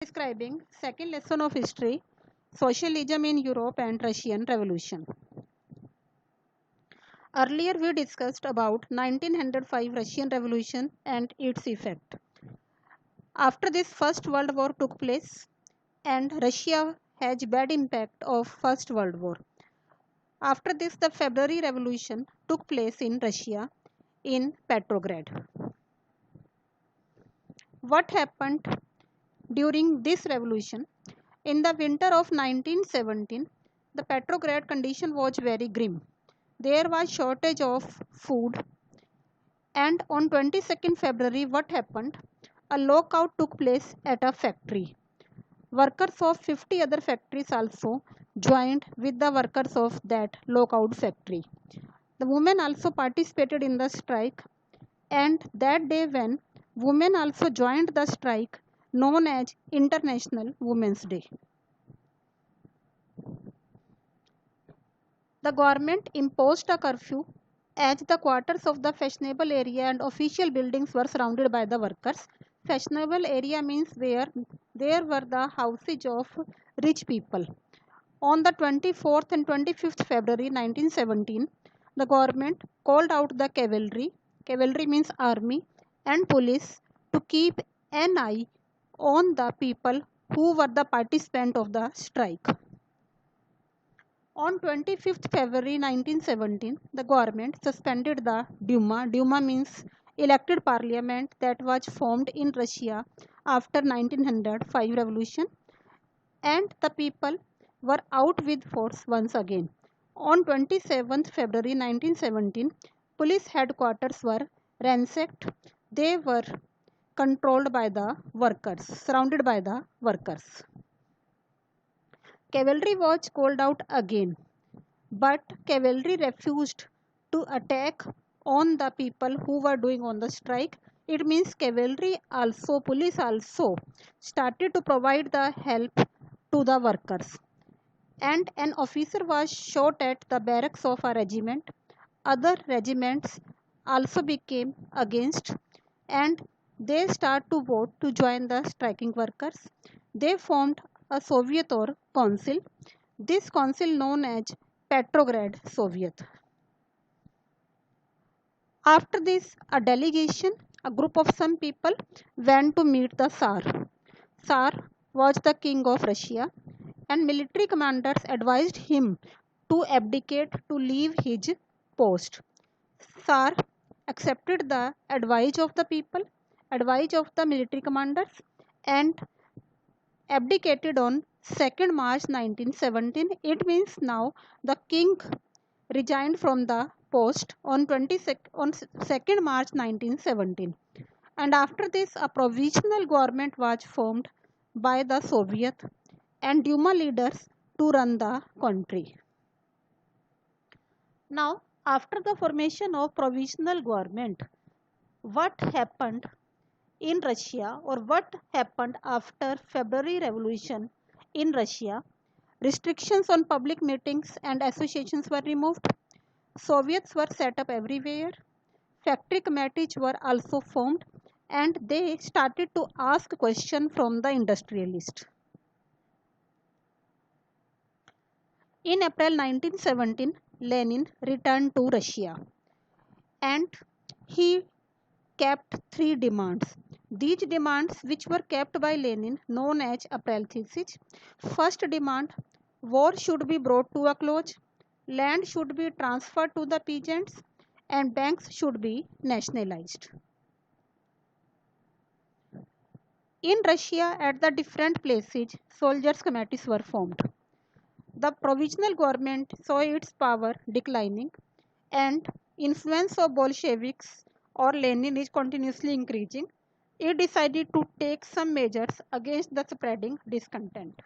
Describing second lesson of history, socialism in Europe and Russian Revolution. Earlier we discussed about 1905 Russian Revolution and its effect. After this First World War took place and Russia has bad impact of First World War. After this the February Revolution took place in Russia in Petrograd. What happened during this revolution? In the winter of 1917, the Petrograd condition was very grim. There was shortage of food, and on 22nd February what happened? A lockout took place at a factory. Workers of 50 other factories also joined with the workers of that lockout factory. The women also participated in the strike, and that day when women also joined the strike known as International Women's Day. The government imposed a curfew as the quarters of the fashionable area and official buildings were surrounded by the workers. Fashionable area means where there were the houses of rich people. On the 24th and 25th February 1917, the government called out the cavalry, cavalry means army, and police to keep an eye on the people who were the participants of the strike. On 25th February 1917, the government suspended the Duma. Duma means elected parliament that was formed in Russia after 1905 revolution, and the people were out with force once again. On 27th February 1917, police headquarters were ransacked. They were controlled by the workers, surrounded by the workers. Cavalry was called out again, but cavalry refused to attack on the people who were doing on the strike. It means cavalry also, police also started to provide the help to the workers. And an officer was shot at the barracks of a regiment. Other regiments also became against, and they start to vote to join the striking workers. They formed a Soviet or council. This council known as Petrograd Soviet. After this, a delegation, a group of some people went to meet the Tsar. Tsar was the king of Russia, and military commanders advised him to abdicate, to leave his post. Tsar accepted the advice of the people, advice of the military commanders, and abdicated on 2nd March 1917. It means now the king resigned from the post on 2nd March 1917. And after this, a provisional government was formed by the Soviet and Duma leaders to run the country. Now, after the formation of provisional government, what happened in Russia, or what happened after February Revolution in Russia? Restrictions on public meetings and associations were removed. Soviets were set up everywhere. Factory committees were also formed, and they started to ask questions from the industrialists. In April 1917, Lenin returned to Russia, and he kept three demands. These demands, which were kept by Lenin, known as April thesis. First demand: war should be brought to a close, land should be transferred to the peasants, and banks should be nationalized. In Russia, at the different places, soldiers' committees were formed. The provisional government saw its power declining, and influence of Bolsheviks or Lenin is continuously increasing. It decided to take some measures against the spreading discontent.